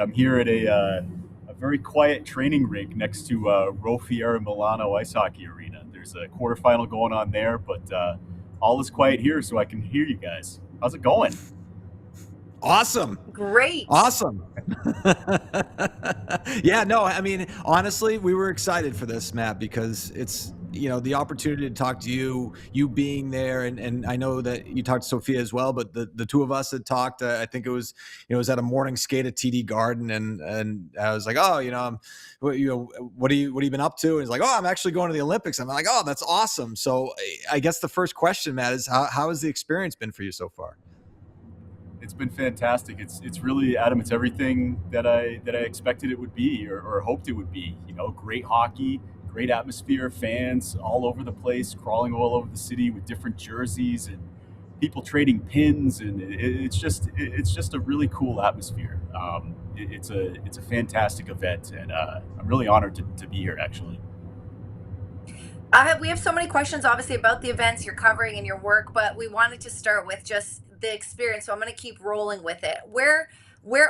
I'm here at a very quiet training rink next to Rho Fiera Milano Ice Hockey Arena. There's a quarterfinal going on there, but all is quiet here, so I can hear you guys. How's it going? Awesome. Great. Awesome. Yeah, no, I mean, honestly, we were excited for this, Matt, because it's, the opportunity to talk to you being there. And I know that you talked to Sophia as well, but the two of us had talked, I think it was at a morning skate at TD Garden. And I was like, oh, what have you been up to? And he's like, oh, I'm actually going to the Olympics. I'm like, oh, that's awesome. So I guess the first question, Matt, is how has the experience been for you so far? It's been fantastic. It's really, Adam. It's everything that I expected it would be, or hoped it would be. Great hockey, great atmosphere, fans all over the place, crawling all over the city with different jerseys and people trading pins, and it's just a really cool atmosphere. It's a fantastic event, and I'm really honored to be here. Actually, We have so many questions, obviously, about the events you're covering and your work, but we wanted to start with just the experience. So I'm going to keep rolling with it. Where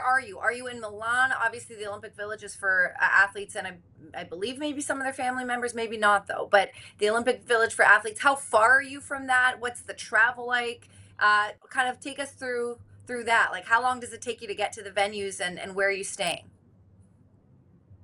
are you? Are you in Milan? Obviously, the Olympic Village is for athletes, and I believe maybe some of their family members, maybe not though. But the Olympic Village for athletes. How far are you from that? What's the travel like? Kind of take us through that. Like, how long does it take you to get to the venues, and where are you staying?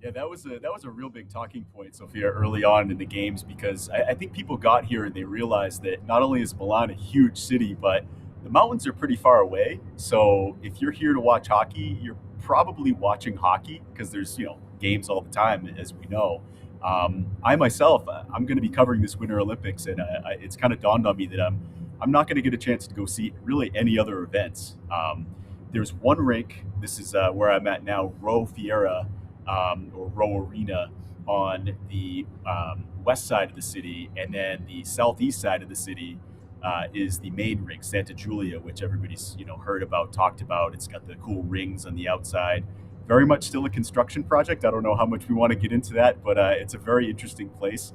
yeah, that was a real big talking point, Sophia, early on in the games because I think people got here and they realized that not only is Milan a huge city, but the mountains are pretty far away. So if you're here to watch hockey, you're probably watching hockey because there's games all the time, as we know. I myself, I'm going to be covering this Winter Olympics, and it's kind of dawned on me that I'm not going to get a chance to go see really any other events. There's one rink. This is where I'm at now, Rho Fiera, or Row Arena, on the west side of the city, and then the southeast side of the city is the main rink, Santa Giulia, which everybody's heard about, talked about. It's got the cool rings on the outside. Very much still a construction project. I don't know how much we want to get into that, but it's a very interesting place.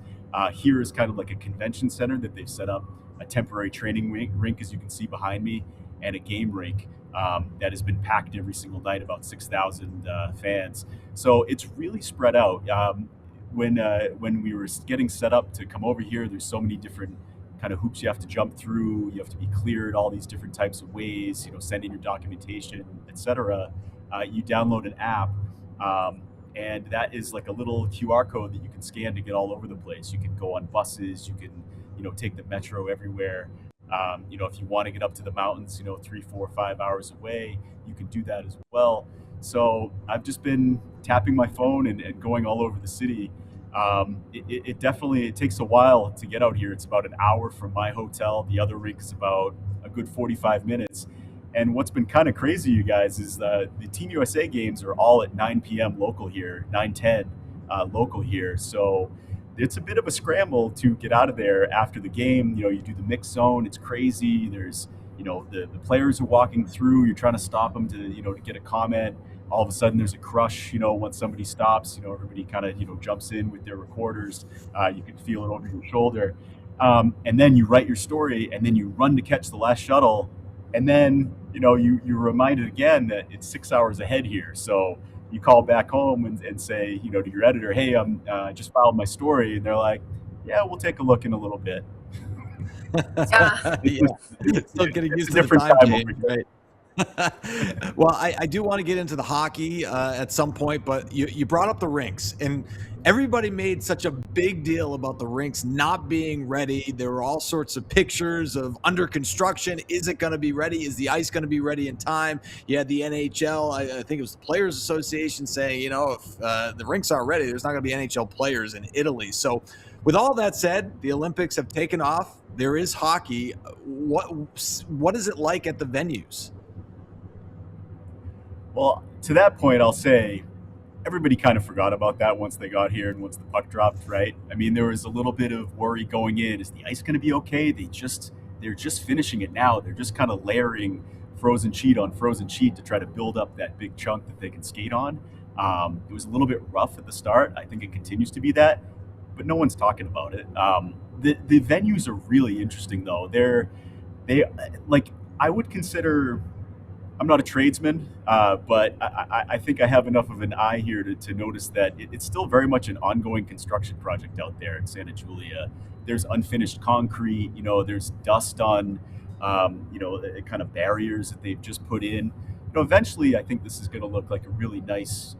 Here is kind of like a convention center that they've set up, a temporary training rink, as you can see behind me, and a game rink that has been packed every single night, about 6,000 fans. So it's really spread out. When we were getting set up to come over here, there's so many different kind of hoops you have to jump through. You have to be cleared all these different types of ways. Send in your documentation, etc. You download an app, and that is like a little QR code that you can scan to get all over the place. You can go on buses. You can take the metro everywhere. If you want to get up to the mountains, 3, 4, 5 hours away, you can do that as well. So I've just been tapping my phone and going all over the city. It definitely, it takes a while to get out here. It's about an hour from my hotel. The other rink is about a good 45 minutes. And what's been kind of crazy, you guys, is the Team USA games are all at 9 p.m. local here, 9:10 local here. So it's a bit of a scramble to get out of there after the game. You do the mix zone. It's crazy. There's, the players are walking through. You're trying to stop them to get a comment. All of a sudden there's a crush, once somebody stops, everybody kind of, jumps in with their recorders. You can feel it over your shoulder. And then you write your story, and then you run to catch the last shuttle. And then, you're reminded again that it's 6 hours ahead here. So you call back home and say, to your editor, hey, I just filed my story. And they're like, yeah, we'll take a look in a little bit. Yeah. Yeah, It's, still getting it's used a to the different time time change, over here. right? Well, I do want to get into the hockey at some point, but you brought up the rinks, and everybody made such a big deal about the rinks not being ready. There were all sorts of pictures of under construction. Is it going to be ready? Is the ice going to be ready in time? You had the NHL, I think it was the Players Association, saying, if the rinks aren't ready, there's not going to be NHL players in Italy. So with all that said, the Olympics have taken off. There is hockey. What is it like at the venues? Well, to that point, I'll say everybody kind of forgot about that once they got here and once the puck dropped, right? I mean, there was a little bit of worry going in. Is the ice going to be okay? They're just finishing it now. They're just kind of layering frozen sheet on frozen sheet to try to build up that big chunk that they can skate on. It was a little bit rough at the start. I think it continues to be that, but no one's talking about it. The venues are really interesting though. They like, I would consider I'm not a tradesman, but I think I have enough of an eye here to notice that it's still very much an ongoing construction project out there in Santa Julia. There's unfinished concrete, there's dust on, kind of barriers that they've just put in. Eventually, I think this is going to look like a really nice,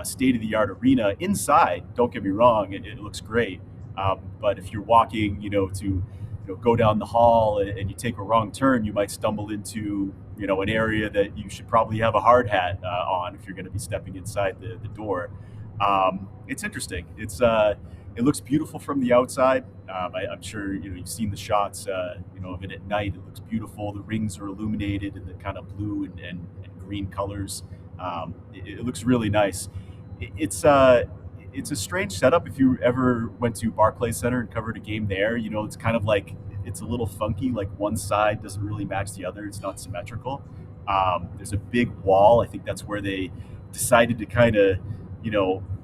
state of the art arena inside. Don't get me wrong, it looks great. But if you're walking, to go down the hall and you take a wrong turn, you might stumble into an area that you should probably have a hard hat on if you're going to be stepping inside the door. It's interesting. It looks beautiful from the outside. I'm sure you've seen the shots of it at night. It looks beautiful. The rings are illuminated in the kind of blue and green colors. It looks really nice. It's a strange setup. If you ever went to Barclays Center and covered a game there, it's kind of like it's a little funky. Like one side doesn't really match the other. It's not symmetrical. There's a big wall. I think that's where they decided to kind of,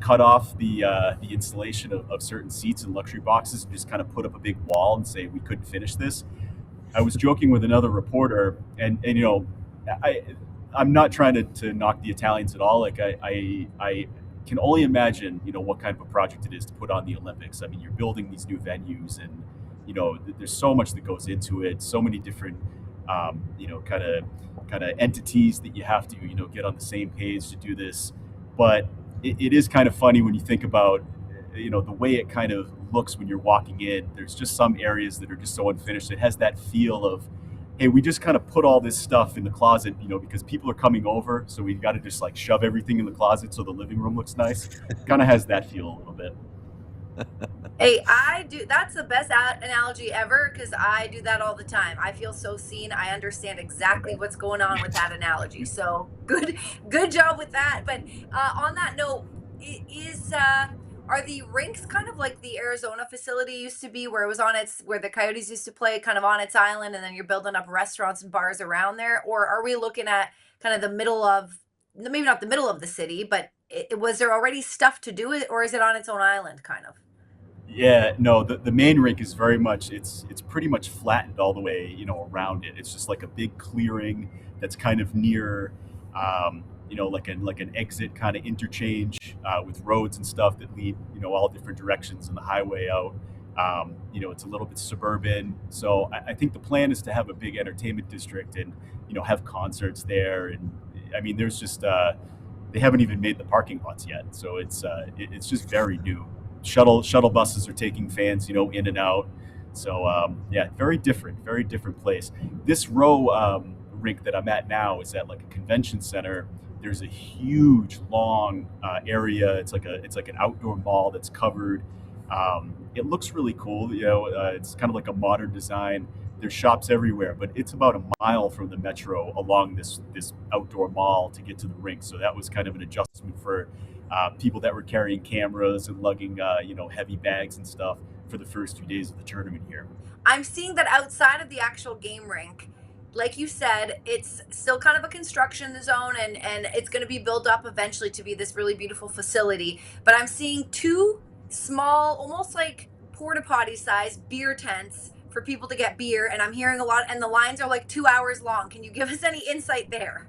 cut off the installation of certain seats and luxury boxes and just kind of put up a big wall and say we couldn't finish this. I was joking with another reporter, and I I'm not trying to knock the Italians at all. Like I can only imagine, what kind of a project it is to put on the Olympics. I mean, you're building these new venues, and there's so much that goes into it. So many different, kind of entities that you have to, get on the same page to do this. But it is kind of funny when you think about, the way it kind of looks when you're walking in. There's just some areas that are just so unfinished. It has that feel of, hey, we just kind of put all this stuff in the closet, because people are coming over, so we've got to just like shove everything in the closet so the living room looks nice. Kind of has that feel a little bit. Hey, I do. That's the best analogy ever because I do that all the time. I feel so seen. I understand exactly what's going on with that analogy. So good job with that. But on that note, is are the rinks kind of like the Arizona facility used to be, where it was on its where the Coyotes used to play, kind of on its island, and then you're building up restaurants and bars around there, or are we looking at kind of the middle of maybe not the middle of the city, but was there already stuff to do it, or is it on its own island, kind of? Yeah, no, the main rink is very much it's pretty much flattened all the way, around it. It's just like a big clearing that's kind of near, like an exit kind of interchange with roads and stuff that lead, all different directions and the highway out. It's a little bit suburban, so I think the plan is to have a big entertainment district and have concerts there. And I mean, there's just they haven't even made the parking lots yet, so it's just very new. Shuttle buses are taking fans, in and out. So yeah, very different place. This row rink that I'm at now is at like a convention center. There's a huge long area. It's like an outdoor mall that's covered. It looks really cool. It's kind of like a modern design. There's shops everywhere, but it's about a mile from the metro along this outdoor mall to get to the rink. So that was kind of an adjustment for people that were carrying cameras and lugging heavy bags and stuff for the first few days of the tournament here. I'm seeing that outside of the actual game rink, like you said, it's still kind of a construction zone, and it's going to be built up eventually to be this really beautiful facility. But I'm seeing two small, almost like porta potty size beer tents for people to get beer, and I'm hearing a lot, and the lines are like 2 hours long. Can you give us any insight there?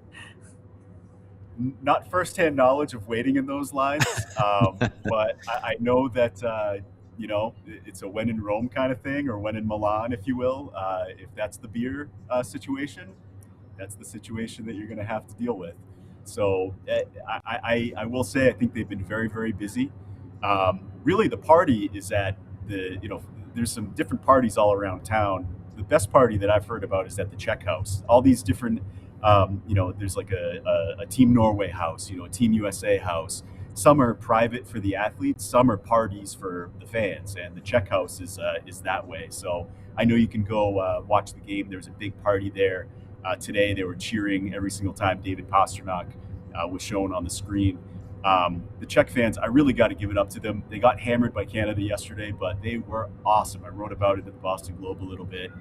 Not firsthand knowledge of waiting in those lines, but I know that it's a when in Rome kind of thing, or when in Milan, if you will. If that's the beer situation, that's the situation that you're going to have to deal with. So I will say I think they've been very, very busy. Really, the party is at there's some different parties all around town. The best party that I've heard about is at the Czech House. All these different, there's like a Team Norway house, a Team USA house. Some are private for the athletes, some are parties for the fans, and the Czech House is that way. So I know you can go watch the game. There's a big party there. Today they were cheering every single time David Pastrnak was shown on the screen. The Czech fans, I really got to give it up to them. They got hammered by Canada yesterday, but they were awesome. I wrote about it in the Boston Globe a little bit.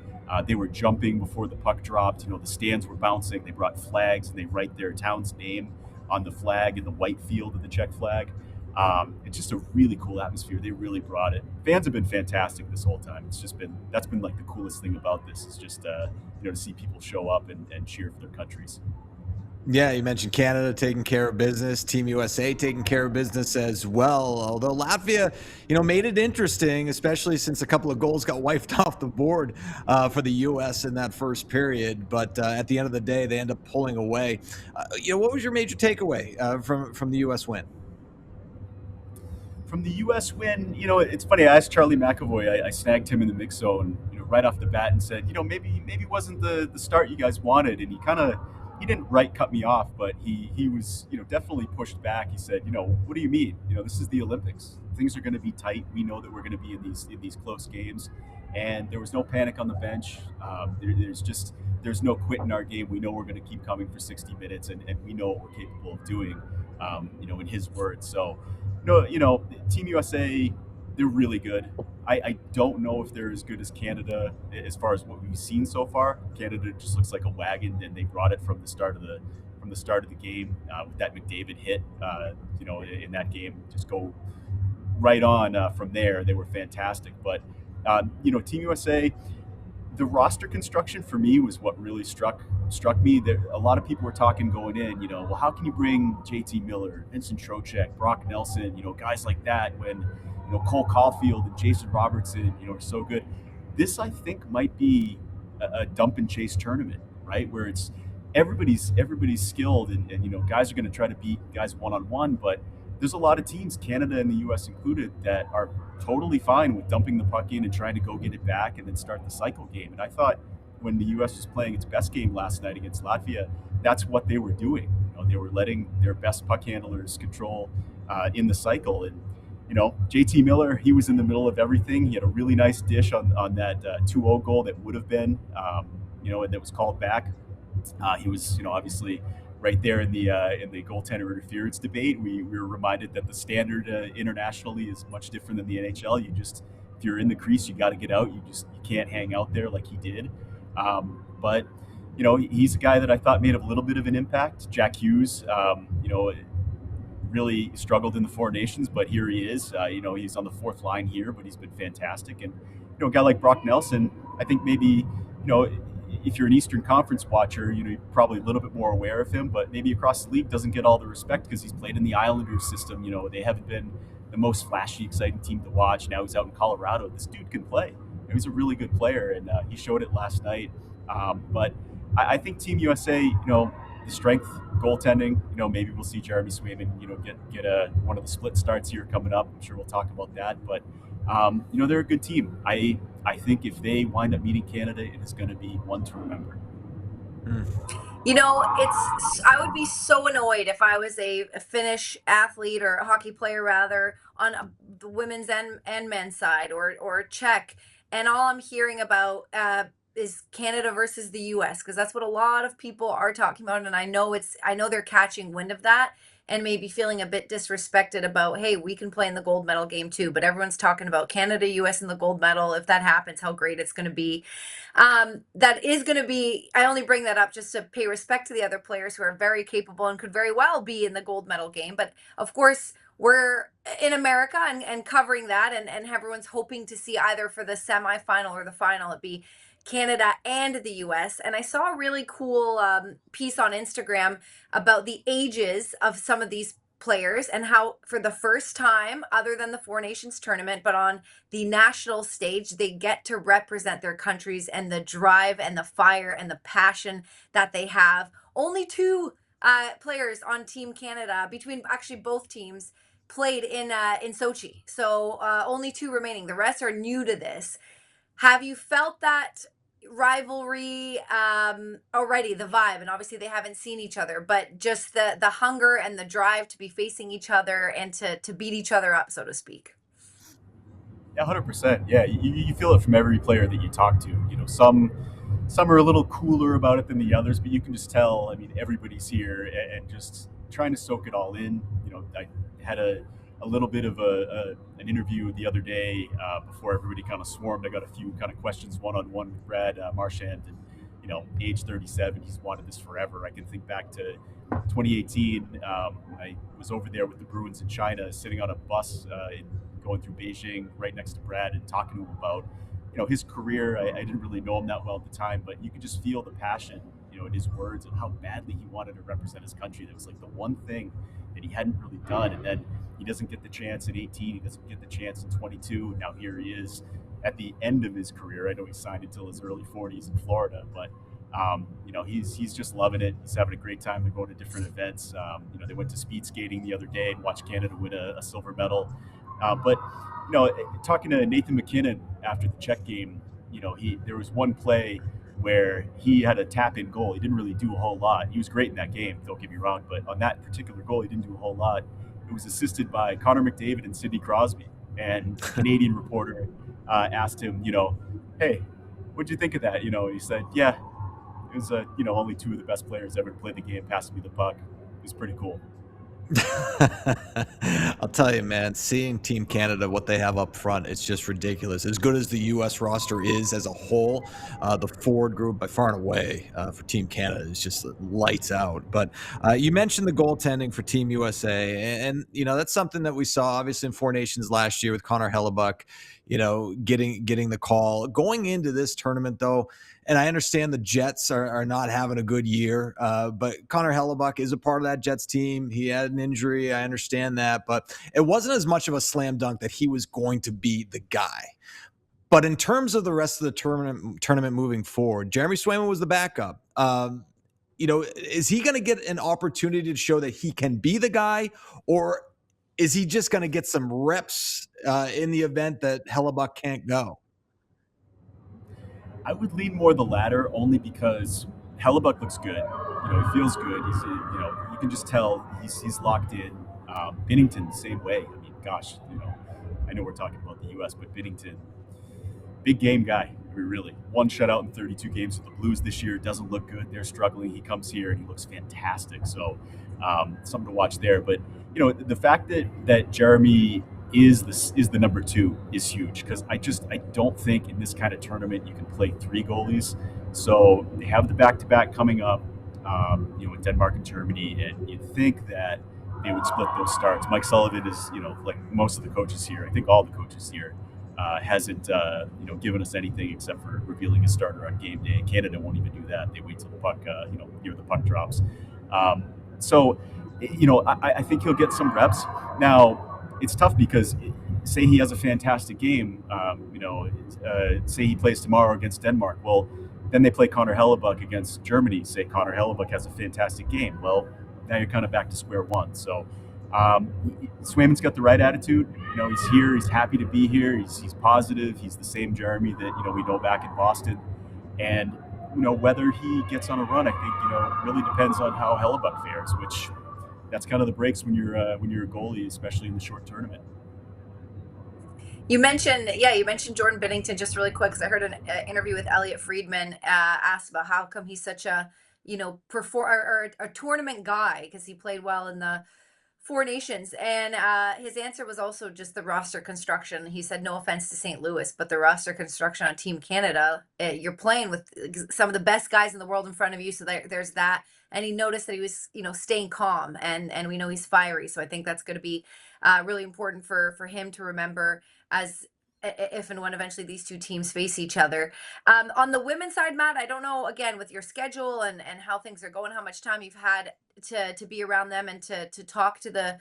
They were jumping before the puck dropped. The stands were bouncing. They brought flags and they write their town's name on the flag in the white field of the Czech flag. It's just a really cool atmosphere. They really brought it. Fans have been fantastic this whole time. That's been like the coolest thing about this is just to see people show up and cheer for their countries. Yeah, you mentioned Canada taking care of business, Team USA taking care of business as well. Although Latvia, made it interesting, especially since a couple of goals got wiped off the board for the U.S. in that first period. But at the end of the day, they end up pulling away. What was your major takeaway from the U.S. win? From the U.S. win, it's funny. I asked Charlie McAvoy. I snagged him in the mix zone, right off the bat, and said, maybe it wasn't the start you guys wanted, and he didn't right cut me off, but he was definitely pushed back. He said, what do you mean? This is the Olympics. Things are going to be tight. We know that we're going to be in these close games, and there was no panic on the bench. There's no quit in our game. We know we're going to keep coming for 60 minutes, and we know what we're capable of doing. In his words. So no, Team USA, they're really good. I don't know if they're as good as Canada as far as what we've seen so far. Canada just looks like a wagon, and they brought it from the start of the game with that McDavid hit. In that game, just go right on from there. They were fantastic, but Team USA, the roster construction for me was what really struck me. There, a lot of people were talking going in, well, how can you bring JT Miller, Vincent Trocheck, Brock Nelson, guys like that when Cole Caulfield and Jason Robertson, are so good. This I think might be a dump and chase tournament, right? Where it's everybody's skilled and guys are going to try to beat guys one on one, but there's a lot of teams, Canada and the U.S. included, that are totally fine with dumping the puck in and trying to go get it back and then start the cycle game. And I thought when the U.S. was playing its best game last night against Latvia, that's what they were doing. They were letting their best puck handlers control in the cycle. And JT Miller, he was in the middle of everything. He had a really nice dish on that 2-0 goal that would have been, and that was called back. He was, obviously right there in the goaltender interference debate. We were reminded that the standard internationally is much different than the NHL. If you're in the crease, you got to get out. You can't hang out there like he did. But he's a guy that I thought made a little bit of an impact. Jack Hughes, really struggled in the Four Nations, but here he is. He's on the fourth line here, but he's been fantastic. And a guy like Brock Nelson, I think maybe if you're an Eastern Conference watcher, you're probably a little bit more aware of him, but maybe across the league doesn't get all the respect because he's played in the Islanders system. They haven't been the most flashy, exciting team to watch. Now he's out in Colorado. This dude can play. He's a really good player, and he showed it last night. But I think Team USA, the strength, goaltending, maybe we'll see Jeremy Swayman, get one of the split starts here coming up. I'm sure we'll talk about that, but they're a good team. I think if they wind up meeting Canada, it is going to be one to remember. I would be so annoyed if I was a Finnish athlete or a hockey player rather on the women's and men's side or Czech, and all I'm hearing about is Canada versus the U.S. because that's what a lot of people are talking about, and I know they're catching wind of that and maybe feeling a bit disrespected about, hey, we can play in the gold medal game too, but everyone's talking about Canada, U.S. in the gold medal. If that happens, how great it's going to be. That is going to be, I only bring that up just to pay respect to the other players who are very capable and could very well be in the gold medal game. But of course, we're in America and covering that, and everyone's hoping to see either for the semifinal or the final, it be Canada and the US. And I saw a really cool piece on Instagram about the ages of some of these players and how for the first time, other than the Four Nations tournament, but on the national stage, they get to represent their countries and the drive and the fire and the passion that they have. Only two players on Team Canada, between actually both teams, played in Sochi. So only two remaining. The rest are new to this. Have you felt that rivalry already, the vibe? And obviously they haven't seen each other, but just the hunger and the drive to be facing each other and to beat each other up, so to speak. Yeah, 100%. Yeah, you feel it from every player that you talk to. Some are a little cooler about it than the others, but you can just tell. I mean, everybody's here and just trying to soak it all in. I had a little bit of an interview the other day before everybody kind of swarmed. I got a few kind of questions one-on-one with Brad Marchand, and age 37, he's wanted this forever. I can think back to 2018. I was over there with the Bruins in China, sitting on a bus going through Beijing, right next to Brad, and talking to him about his career. I didn't really know him that well at the time, but you could just feel the passion in his words of how badly he wanted to represent his country. That was like the one thing that he hadn't really done. And then he doesn't get the chance at 18. He doesn't get the chance in 22. Now here he is at the end of his career. I know he signed until his early 40s in Florida, but he's just loving it. He's having a great time. They're going to different events. They went to speed skating the other day and watched Canada win a silver medal. But talking to Nathan McKinnon after the Czech game, there was one play where he had a tap-in goal. He didn't really do a whole lot. He was great in that game, don't get me wrong, but on that particular goal, he didn't do a whole lot. It was assisted by Connor McDavid and Sidney Crosby. And a Canadian reporter asked him, hey, what'd you think of that? He said, yeah, it was, only two of the best players ever to play the game passing me the puck. It was pretty cool. I'll tell you, man, seeing Team Canada, what they have up front, it's just ridiculous. As good as the U.S. roster is as a whole, the forward group by far and away for Team Canada is just lights out. But you mentioned the goaltending for Team USA, and that's something that we saw obviously in Four Nations last year with Connor Hellebuck, getting the call. Going into this tournament, though, and I understand the Jets are not having a good year, but Connor Hellebuck is a part of that Jets team. He had an injury. I understand that, but it wasn't as much of a slam dunk that he was going to be the guy. But in terms of the rest of the tournament moving forward, Jeremy Swayman was the backup. Is he going to get an opportunity to show that he can be the guy, or is he just going to get some reps in the event that Hellebuck can't go? I would lean more the latter, only because Hellebuck looks good. He feels good. He's, you can just tell he's locked in. Binnington, same way. I mean, gosh, I know we're talking about the U.S., but Binnington, big game guy. I mean, really, one shutout in 32 games with the Blues this year. Doesn't look good. They're struggling. He comes here and he looks fantastic. So something to watch there. But the fact that Jeremy is the number two is huge, because I don't think in this kind of tournament you can play three goalies. So they have the back-to-back coming up, in Denmark and Germany, and you'd think that they would split those starts. Mike Sullivan is, like most of the coaches here, I think all the coaches here, hasn't given us anything except for revealing a starter on game day. Canada won't even do that. They wait till the puck, near the puck drops. So I think he'll get some reps. Now, it's tough because say he has a fantastic game, say he plays tomorrow against Denmark. Well, then they play Connor Hellebuck against Germany. Say Connor Hellebuck has a fantastic game. Well, now you're kind of back to square one. So Swayman's got the right attitude. He's here. He's happy to be here. He's positive. He's the same Jeremy that, we know back in Boston. And, whether he gets on a run, I think, really depends on how Hellebuck fares, which that's kind of the breaks when you're a goalie, especially in the short tournament. You mentioned Jordan Binnington just really quick, because I heard an interview with Elliot Friedman asked about how come he's such a a tournament guy, because he played well in the Four Nations, and his answer was also just the roster construction. He said, no offense to St. Louis, but the roster construction on Team Canada, you're playing with some of the best guys in the world in front of you, so there's that. And he noticed that he was staying calm, and we know he's fiery, so I think that's going to be really important for him to remember as if and when eventually these two teams face each other. On the women's side, Matt, I don't know, again, with your schedule and how things are going, how much time you've had to be around them and to talk to the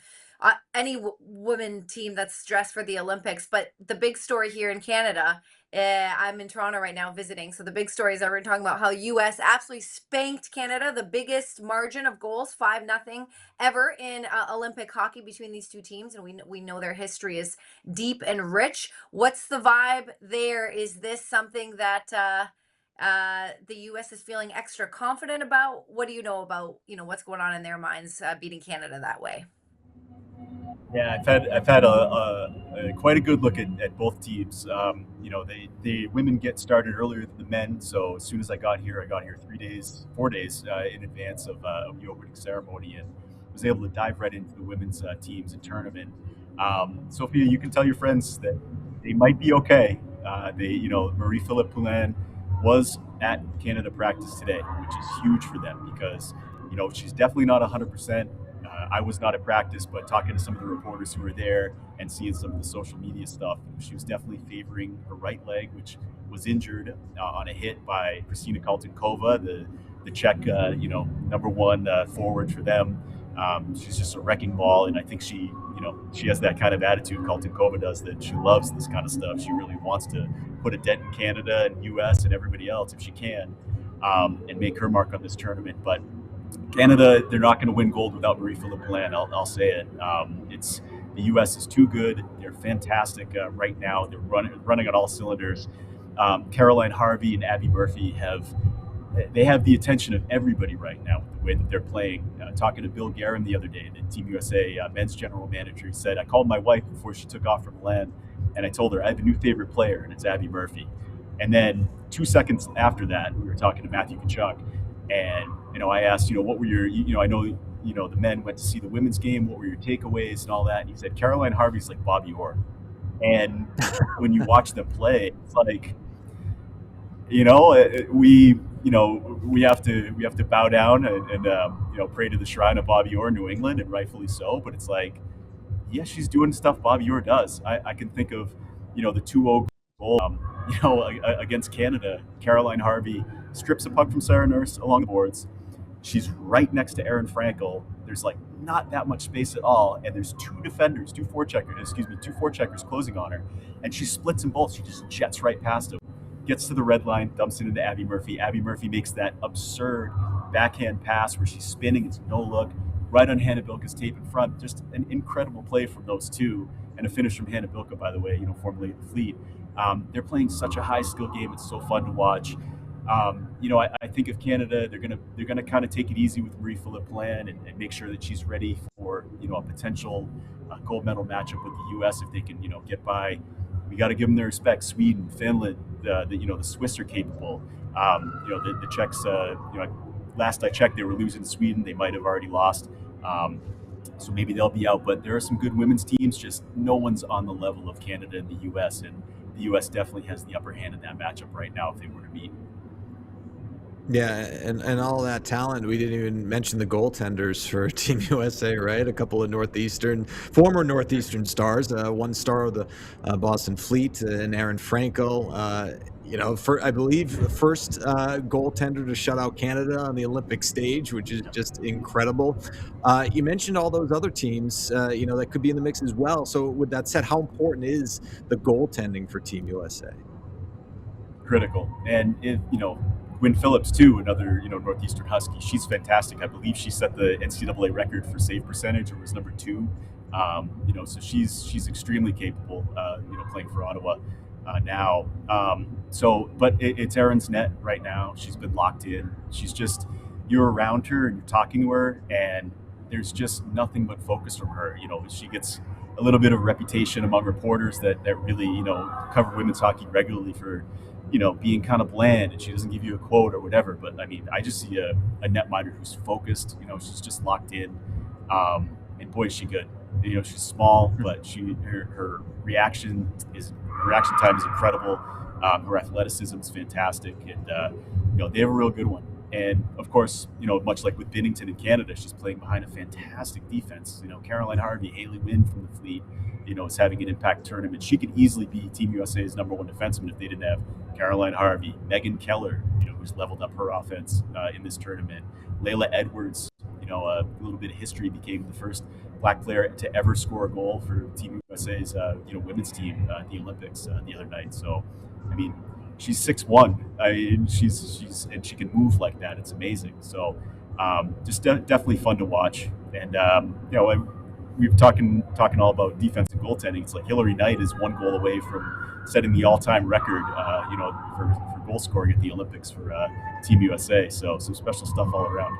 any women team that's dressed for the Olympics. But the big story here in Canada, I'm in Toronto right now visiting. So the big story is that we're talking about how U.S. absolutely spanked Canada, the biggest margin of goals, 5-0 ever in Olympic hockey between these two teams. And we know their history is deep and rich. What's the vibe there? Is this something that the U.S. is feeling extra confident about? What do you know about what's going on in their minds beating Canada that way? Yeah, I've had a quite a good look at both teams. The women get started earlier than the men, so as soon as I got here 4 days in advance of the opening ceremony, and was able to dive right into the women's teams and tournament. Sophia, you can tell your friends that they might be okay. Marie-Philippe Poulin was at Canada practice today, which is huge for them because she's definitely not 100%. I was not at practice, but talking to some of the reporters who were there and seeing some of the social media stuff, she was definitely favoring her right leg, which was injured on a hit by Kristina Kaltenkova, the the Czech, number one forward for them. She's just a wrecking ball, and I think she has that kind of attitude Kaltinkova does, that she loves this kind of stuff. She really wants to put a dent in Canada and U.S. and everybody else if she can, and make her mark on this tournament. But Canada, they're not going to win gold without Marie-Philippe Poulin. I'll say it. It's the U.S. is too good. They're fantastic right now. They're running on all cylinders. Caroline Harvey and Abby Murphy have the attention of everybody right now with the way that they're playing. Talking to Bill Guerin the other day, the Team USA men's general manager, he said, I called my wife before she took off from Milan, and I told her I have a new favorite player, and it's Abby Murphy. And then 2 seconds after that, we were talking to Matthew Tkachuk, and I asked, what were your, I know, the men went to see the women's game. What were your takeaways and all that? And he said Caroline Harvey's like Bobby Orr, and when you watch them play, it's like, we have to bow down and pray to the shrine of Bobby Orr, New England, and rightfully so. But it's like, yeah, she's doing stuff Bobby Orr does. I can think of, the 2-0 goal, against Canada. Caroline Harvey strips a puck from Sarah Nurse along the boards. She's right next to Erin Frankel. There's like not that much space at all, and there's two forecheckers closing on her, and she splits them both. She just jets right past them, gets to the red line, dumps it into Abby Murphy. Abby Murphy makes that absurd backhand pass where she's spinning. It's no look right on Hannah Bilka's tape in front. Just an incredible play from those two, and a finish from Hannah Bilka, by the way, formerly at the Fleet. They're playing such a high skill game. It's so fun to watch. I think if Canada, they're gonna kind of take it easy with Marie-Philippe Poulin and make sure that she's ready for a potential gold medal matchup with the U.S. if they can get by. We got to give them their respect. Sweden, Finland, the Swiss are capable. The Czechs. Last I checked, they were losing to Sweden. They might have already lost, so maybe they'll be out. But there are some good women's teams. Just no one's on the level of Canada and the U.S. And the U.S. definitely has the upper hand in that matchup right now if they were to meet. Yeah, and all that talent. We didn't even mention the goaltenders for Team USA, right? A couple of former Northeastern stars. One star of the Boston Fleet, and Erin Frankel. I believe the first goaltender to shut out Canada on the Olympic stage, which is just incredible. You mentioned all those other teams, that could be in the mix as well. So with that said, how important is the goaltending for Team USA? Critical. And Gwen Phillips too, another Northeastern Husky. She's fantastic. I believe she set the NCAA record for save percentage, or was number 2. So she's extremely capable. Playing for Ottawa now. But it's Erin's net right now. She's been locked in. You're around her and you're talking to her, and there's just nothing but focus from her. She gets a little bit of a reputation among reporters that really cover women's hockey regularly for being kind of bland, and she doesn't give you a quote or whatever. But I mean, I just see a netminder who's focused. She's just locked in, and boy, is she good. She's small, but her reaction time is incredible. Her athleticism is fantastic, and they have a real good one. And of course, much like with Binnington in Canada, she's playing behind a fantastic defense. Caroline Harvey, Haley Wynn from the Fleet, is having an impact tournament. She could easily be Team USA's number 1 defenseman if they didn't have Caroline Harvey. Megan Keller, who's leveled up her offense in this tournament. Layla Edwards, a little bit of history, became the first Black player to ever score a goal for Team USA's women's team at the Olympics the other night. So, I mean, she's 6'1". She's and she can move like that. It's amazing. So, just definitely fun to watch. And we've talking all about defense and goaltending. It's like Hillary Knight is 1 goal away from setting the all-time record, for goal scoring at the Olympics for Team USA. So some special stuff all around.